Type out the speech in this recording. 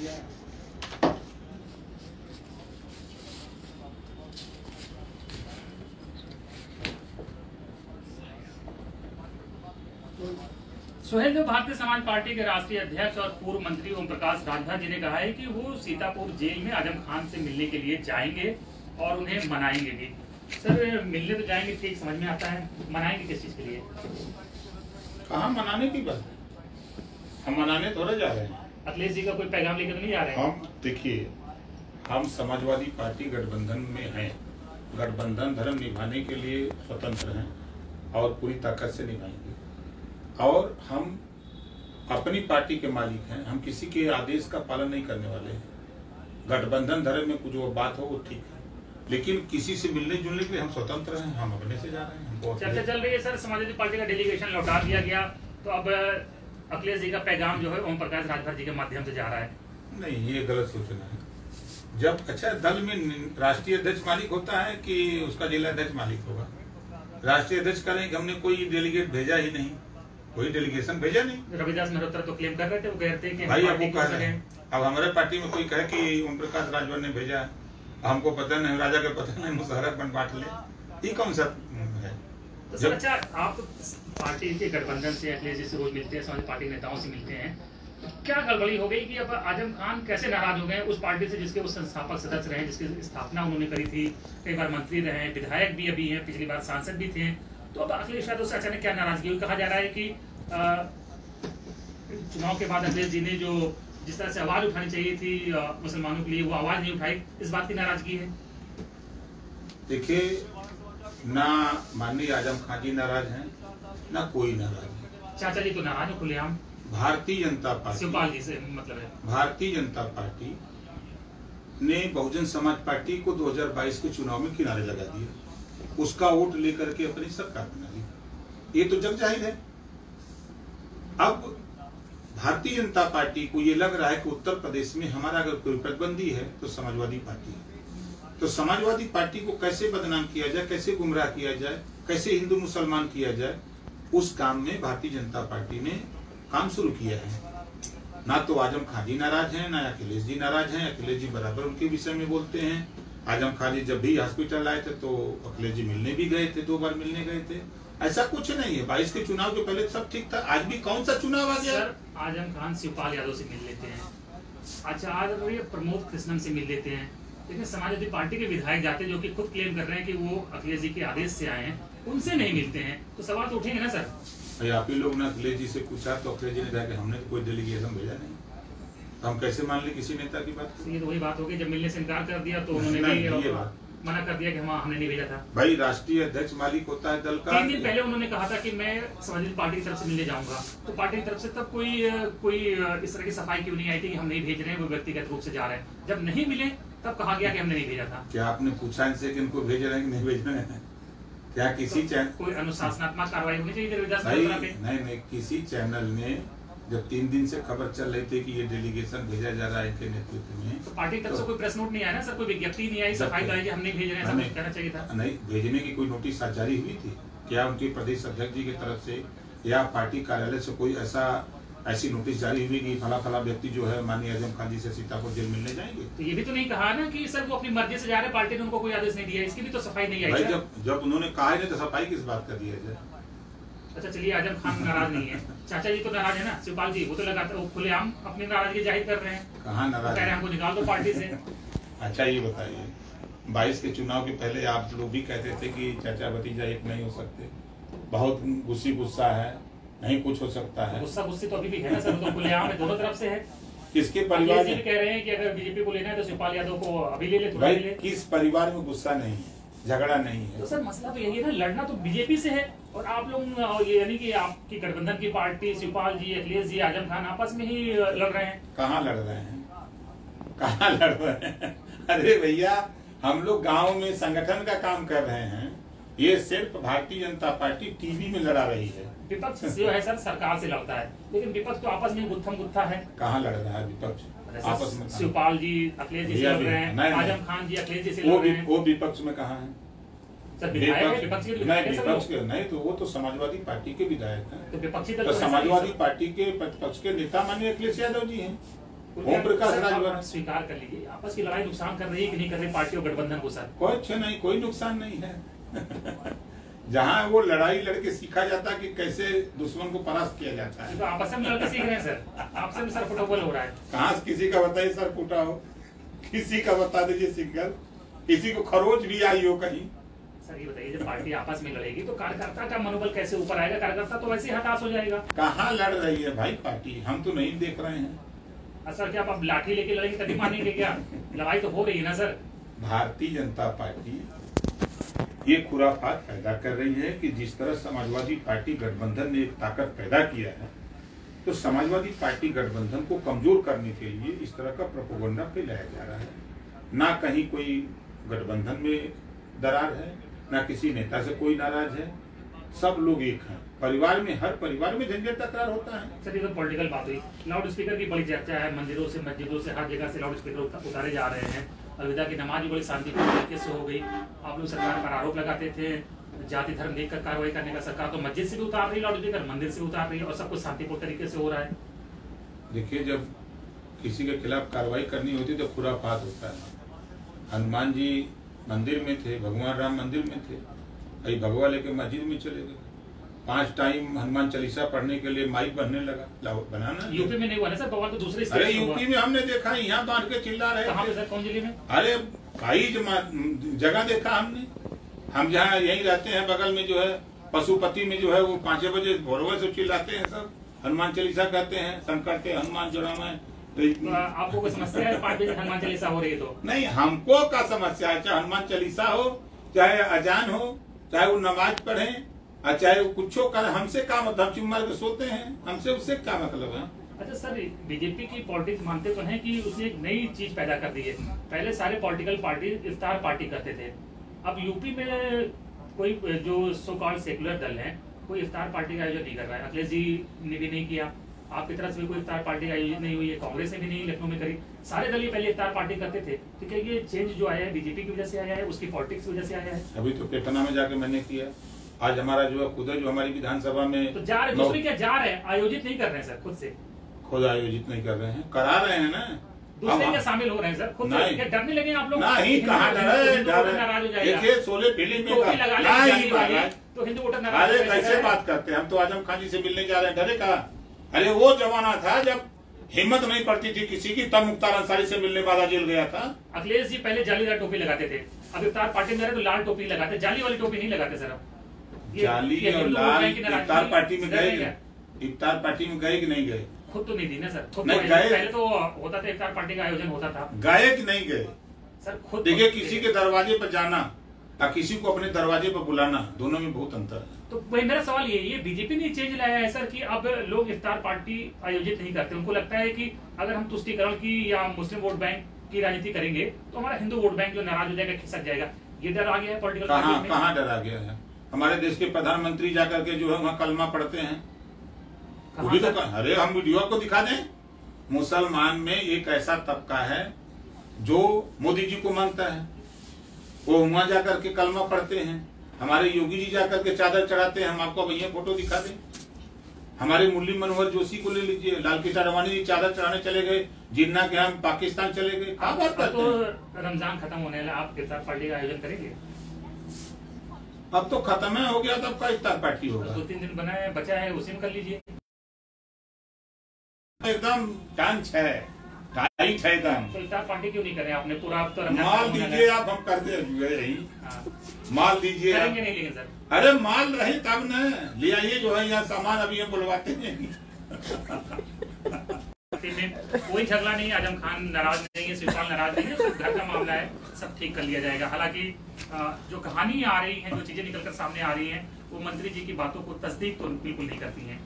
सोहेल, जो भारतीय समाज पार्टी के राष्ट्रीय अध्यक्ष और पूर्व मंत्री ओम प्रकाश राजभर जी ने कहा है कि वो सीतापुर जेल में आजम खान से मिलने के लिए जाएंगे और उन्हें मनाएंगे भी। सर, मिलने तो जाएंगे, ठीक, समझ में आता है, मनाएंगे किस चीज के लिए? कहाँ मनाने की बात है? हम मनाने थोड़े जा रहे हैं। अखिलेश जी का कोई पैगाम लेकर तो नहीं जा रहे हैं? हम देखिए, हम समाजवादी पार्टी गठबंधन में हैं। गठबंधन धर्म निभाने के लिए स्वतंत्र हैं और पूरी ताकत से निभाएंगे। और हम अपनी पार्टी के मालिक हैं, हम किसी के आदेश का पालन नहीं करने वाले हैं। गठबंधन धर्म में कुछ वो बात हो वो ठीक है, लेकिन किसी से मिलने जुलने के लिए हम स्वतंत्र हैं। हम अपने से जा रहे हैं। चर्चा चल रही है सर, समाजवादी पार्टी का डेलीगेशन लौटा दिया गया, तो अब अखिलेश जी का पैगाम जो है ओम प्रकाश राजभर जी के माध्यम से जा रहा है। नहीं, ये गलत सूचना है। जब अच्छा दल में राष्ट्रीय अध्यक्ष मालिक होता है कि उसका जिला अध्यक्ष मालिक होगा? राष्ट्रीय अध्यक्ष करें कि हमने कोई डेलीगेट भेजा ही नहीं, कोई डेलीगेशन भेजा नहीं। रविदास मेहरोत्रा तो क्लेम कर रहे थे, वो कह रहे थे कि भाई अब वो कह रहे हैं, अब हमारे पार्टी में कोई कहे कि ओम प्रकाश राजभर ने भेजा, हमको पता नहीं, राजा का पता नहीं, मुशर्रफ बन बांट ले, ये कौन सा है? तो सर, अच्छा, आप पार्टी के गठबंधन से अखिलेश जी से रोज मिलते हैं, समाज पार्टी नेताओं से मिलते हैं, तो क्या गड़बड़ी हो गई कि अब आजम खान कैसे नाराज हो गए उस पार्टी से जिसके वो संस्थापक सदस्य रहे, जिसकी स्थापना उन्होंने करी थी, कई बार मंत्री रहे, विधायक भी अभी हैं, पिछली बार सांसद भी थे, तो अब अखिलेश यादव से अचानक क्या नाराजगी हुई? कहा जा रहा है कि चुनाव के बाद अखिलेश जी ने जो जिस तरह से आवाज उठानी चाहिए थी मुसलमानों के लिए, वो आवाज नहीं उठाई, इस बात की नाराजगी है। देखिए, ना माननीय आजम खान जी नाराज हैं, ना कोई नाराज है। चाचा जी तो नाराज है खुलेआम। भारतीय जनता पार्टी, शिवपाल जी से मतलब है, भारतीय जनता पार्टी ने बहुजन समाज पार्टी को 2022 के चुनाव में किनारे लगा दिया, उसका वोट लेकर के अपनी सरकार बना ली, ये तो जग जाहिर है। अब भारतीय जनता पार्टी को ये लग रहा है कि उत्तर प्रदेश में हमारा अगर कोई प्रतिद्वंदी है तो समाजवादी पार्टी है, तो समाजवादी पार्टी को कैसे बदनाम किया जाए, कैसे गुमराह किया जाए, कैसे हिंदू मुसलमान किया जाए, उस काम में भारतीय जनता पार्टी ने काम शुरू किया है। ना तो आजम खान जी नाराज हैं, ना अखिलेश जी नाराज हैं। अखिलेश जी बराबर उनके विषय में बोलते हैं। आजम खान जी जब भी हॉस्पिटल आए थे तो अखिलेश जी मिलने भी गए थे, 2 बार मिलने गए थे। ऐसा कुछ नहीं है। 22 के चुनाव के पहले सब ठीक था, आज भी कौन सा चुनाव आ गया? सर, आजम खान शिवपाल यादव से मिल लेते हैं, अच्छा आज प्रमोद कृष्णन से मिल लेते हैं, लेकिन समाजवादी पार्टी के विधायक जाते जो कि खुद क्लेम कर रहे हैं कि वो अखिलेश जी के आदेश से आए हैं, उनसे नहीं मिलते हैं, तो सवाल तो उठेंगे ना सर? आप ही लोग ने अखिलेश जी से पूछा तो अखिलेश जी ने कहा कि हमने तो कोई डेलीगेशन भेजा नहीं, तो हम कैसे मान ले किसी नेता की बात? ये तो वही बात होगी, जब मिलने से इनकार कर दिया तो उन्होंने भी मना कर दिया कि हमने नहीं भेजा था। भाई, राष्ट्रीय अध्यक्ष मालिक होता है दल का। 3 दिन पहले उन्होंने कहा था कि मैं समाजवादी पार्टी की तरफ से मिलने जाऊंगा, तो पार्टी की तरफ से तब कोई इस तरह की सफाई क्यों नहीं आई थी कि हम नहीं भेज रहे हैं, वो व्यक्तिगत रूप से जा रहे हैं? जब नहीं मिले तब कहा गया कि हमने नहीं भेजा था। क्या आपने पूछा इनसे कि इनको भेज रहे हैं कि नहीं भेज रहे हैं? क्या किसी चैनल कोई अनुशासनात्मक कार्रवाई होनी चाहिए? नहीं, किसी चैनल में जब 3 दिन से खबर चल रही थी कि ये डेलीगेशन भेजा जा रहा है इनके नेतृत्व में, तो पार्टी की तरफ से कोई प्रेस नोट नहीं आया ना सर, कोई विज्ञप्ति नहीं आई, सफाई तो आई कि हम नहीं भेज रहे हैं, सब कुछ कहना चाहिए था। नहीं, भेजने की कोई नोटिस जारी हुई थी क्या उनके प्रदेश अध्यक्ष जी की तरफ से या पार्टी कार्यालय से कोई ऐसी नोटिस जारी हुई कि फला व्यक्ति जो है माननीय आजम खान जी से सीतापुर जेल मिलने जाएंगे? तो ये भी तो नहीं कहा ना कि सर वो अपनी मर्जी से जा रहे हैं, पार्टी ने उनको कोई आदेश नहीं दिया, इसकी भी तो सफाई नहीं आई। भाई, जब उन्होंने कहा है तो सफाई किस बात का दिया जाए? अच्छा चलिए, आजम खान नाराज नहीं है, चाचा जी तो नाराज है ना, शिवपाल जी, वो तो लगाते वो खुलेआम अपनी नाराजगी जाहिर कर रहे हैं। कहाँ नाराज? कह रहे हैं हमको निकाल दो पार्टी से। अच्छा ये बताइए, 22 के चुनाव के पहले आप लोग भी कहते थे कि चाचा भतीजा एक नहीं हो सकते, बहुत गुस्सा है, नहीं कुछ हो सकता है। गुस्सी तो अभी भी है ना सर, तो खुलेआम है, दोनों तरफ से है। किसके परिवार में कह रहे हैं कि अगर बीजेपी को लेना है तो शिवपाल यादव को अभी ले ले, भाई किस परिवार में गुस्सा नहीं है, झगड़ा नहीं है? तो सर मसला तो यही है ना, लड़ना तो बीजेपी से है, और आप लोग यानी कि आपकी गठबंधन की पार्टी शिवपाल जी, अखिलेश जी, आजम खान आपस में ही लड़ रहे हैं। कहाँ लड़ रहे हैं? कहाँ लड़ रहे हैं? अरे भैया, हम लोग गाँव में संगठन का काम कर रहे हैं, ये सिर्फ भारतीय जनता पार्टी टीवी में लड़ा रही है। विपक्ष जो है सर सरकार से लड़ता है, लेकिन विपक्ष तो आपस में गुत्थम गुत्था है। कहाँ लड़ रहा है विपक्ष आपस में? शिवपाल जी अखिलेश जी से लड़ रहे हैं, आजम खान जी अखिलेश जी से लड़ रहे हैं। वो विपक्ष में कहाँ है? विपक्ष के नहीं, तो वो तो समाजवादी पार्टी के विधायक हैं। तो विपक्षी दल, तो समाजवादी पार्टी के प्रतिपक्ष के नेता माननीय अखिलेश यादव जी हैं। ओम प्रकाश राजभर स्वीकार कर लीजिए, आपस की लड़ाई नुकसान कर रही है कि नहीं कर रही पार्टी और गठबंधन को सर? कुछ नहीं, कोई नुकसान नहीं है। जहाँ वो लड़ाई लड़के सीखा जाता है कि कैसे दुश्मन को परास्त किया जाता है, तो आपस में लड़के सीख रहे हैं सर, आपसे भी सर फुटबॉल हो रहा है। कहाँ से किसी का बताइए सर फूटा हो, किसी का बता दीजिए सिंगल, किसी को खरोच भी आई हो कहीं। सर ये बताइए, जब पार्टी आपस में लड़ेगी तो कार्यकर्ता का मनोबल कैसे ऊपर आएगा? कार्यकर्ता तो वैसे ही हताश हो जाएगा। कहाँ लड़ रही है भाई पार्टी, हम तो नहीं देख रहे हैं। सर क्या आप लाठी लेके लड़ेंगे तभी मानेंगे क्या? लड़ाई तो हो रही है ना सर। भारतीय जनता पार्टी ये खुराफात पैदा कर रही है कि जिस तरह समाजवादी पार्टी गठबंधन ने एक ताकत पैदा किया है, तो समाजवादी पार्टी गठबंधन को कमजोर करने के लिए इस तरह का प्रोपेगेंडा फैलाया जा रहा है। ना कहीं कोई गठबंधन में दरार है, ना किसी नेता से कोई नाराज है, सब लोग एक हैं। परिवार में, हर परिवार में झंझट तकरार होता है। सर ये तो पॉलिटिकल बात हुई। लाउड स्पीकर की बड़ी चर्चा है, मंदिरों से मस्जिदों से हर जगह से लाउड स्पीकर उतारे जा रहे हैं। अलविदा की नमाज भी बड़ी शांतिपूर्ण तरीके से हो गई। आप लोग सरकार पर आरोप लगाते थे जाति धर्म देखकर कार्रवाई करने का, सरकार तो मस्जिद से भी उतार रही है लाउड स्पीकर, मंदिर से उतार रही है और सब कुछ शांतिपूर्ण तरीके से हो रहा है। देखिए, जब किसी के खिलाफ कार्रवाई करनी होती तो खुराफात होता है। हनुमान जी मंदिर में थे, भगवान राम मंदिर में थे, अभी भगवा लेके मस्जिद में चले गए। 5 टाइम हनुमान चालीसा पढ़ने के लिए माइक बनने लगा, बनाना। यूपी में नहीं हुआ ना सर, भगवान तो दूसरे अरे यूपी में हमने देखा, यहाँ बांध के चिल्ला रहे। कहाँ पे सर, कौन जिले में? अरे कई जगह देखा हमने। हम जहाँ यही रहते हैं बगल में जो है पशुपति में जो है, वो 5 बजे भोरवा से चिल्लाते हैं सब, हनुमान चालीसा कहते हैं, शंकर के हनुमान जोड़ा में। तो आपको कोई समस्या है 5 बजे हनुमान चालीसा हो रही है तो? नहीं, हमको क्या समस्या है, चाहे हनुमान चालीसा हो, चाहे अजान हो, चाहे वो नमाज पढ़े, और चाहे वो कुछ कर, हमसे क्या मतलब, चुप मार के सोते हैं, हमसे उससे क्या मतलब है? अच्छा सर, बीजेपी की पॉलिटिक्स मानते तो हैं कि उसने एक नई चीज पैदा कर दी है। पहले सारे पॉलिटिकल पार्टी इफ्तार पार्टी करते थे, अब यूपी में कोई जो सो कॉल्ड सेकुलर दल है कोई इफ्तार पार्टी का आयोजन नहीं कर रहा है। अखिलेश जी ने भी नहीं किया, आपकी तरफ से भी कोई इफ्तार पार्टी आयोजित नहीं हुई है, कांग्रेस ने भी नहीं लखनऊ में करी। सारे दल ये पहले इफ्तार पार्टी करते थे। तो क्या ये चेंज जो आया है बीजेपी की वजह से आया है, उसकी पॉलिटिक्स की वजह से आया है? अभी तो पटना में जाके मैंने किया, आज हमारा जो है खुद जो हमारी विधानसभा में तो जा रहे, दूसरे क्या जा रहे हैं, आयोजित नहीं कर रहे हैं सर, खुद से खुद आयोजित नहीं कर रहे हैं, करा रहे हैं ना, दूसरे क्या शामिल हो रहे हैं सर, खुद से क्या डरने लगे आप लोग? नहीं, कहाँ डरे, नाराज हो जाएगा। देखिए 16 फिल्म में तो हिंदू वोटर नाराज। अरे कैसे बात करते हैं, हम तो आजम खान जी से मिलने जा रहे हैं, डरे कहा? अरे वो जमाना था जब हिम्मत नहीं पड़ती थी किसी की, तब मुख्तार अंसारी से मिलने वाला जेल गया था। अखिलेश जी पहले जालीदार टोपी लगाते थे, अब इफ्तार पार्टी में रहे तो लाल टोपी लगाते, जाली वाली टोपी नहीं लगाते सर। अब जाली और लाल इफ्तार पार्टी में गए, इफ्तार पार्टी में गए कि नहीं गए? खुद तो नहीं थी ना सर, खुद नहीं तो गए। पहले तो होता था इफ्तार पार्टी का आयोजन होता था, गए कि नहीं गए? सर खुद देखिए, किसी के दरवाजे पर जाना और किसी को अपने दरवाजे पर बुलाना, दोनों में बहुत अंतर है। तो वही मेरा सवाल ये बीजेपी ने चेंज लाया है सर कि अब लोग इफ्तार पार्टी आयोजित नहीं करते। उनको लगता है कि अगर हम तुष्टीकरण की या मुस्लिम वोट बैंक की राजनीति करेंगे तो हमारा हिंदू वोट बैंक जो नाराज हो जाएगा, खिसक जाएगा। ये डर आ गया है पॉलिटिकल पार्टी में। कहाँ डर आ गया है? हमारे देश के प्रधानमंत्री जाकर के जो है वहाँ कलमा पढ़ते हैं। तो अरे हम वीडियो आपको दिखा दें, मुसलमान में एक ऐसा तबका है जो मोदी जी को मानता है, वो वहां जाकर के कलमा पढ़ते हैं। हमारे योगी जी जाकर के चादर चढ़ाते हैं, हम आपको भैया फोटो दिखा दें। हमारे मुरली मनोहर जोशी को ले लीजिए, लाल कृष्ण आडवाणी जी चादर चढ़ाने चले गए, जिन्ना के हम पाकिस्तान चले गए। क्या बात करते हैं? तो रमजान खत्म होने वाला, आप इफ्तार पार्टी का आयोजन करेंगे? अब तो खत्म हो गया, तब का इफ्तार पार्टी होगा? 2-3 दिन बना है, बचा है, उसी में कर लीजिए। एकदम टंच है, टाइट है एकदम। तो इफ्तार पार्टी क्यों नहीं करें आपने? पूरा अब तो माल दीजिए आप, हम कर दे यही। माल दीजिए, करेंगे नहीं लेकिन सर? अरे माल रहे तब न ले आइए, जो है यहाँ सामान अभी हम बुलवाते हैं। कोई झगड़ा नहीं, आजम खान नाराज नहीं है, शिवपाल नाराज नहीं है, सब घर का मामला है, सब ठीक कर लिया जाएगा। हालांकि जो कहानी आ रही है, जो चीजें निकलकर सामने आ रही हैं, वो मंत्री जी की बातों को तस्दीक तो बिल्कुल नहीं करती हैं।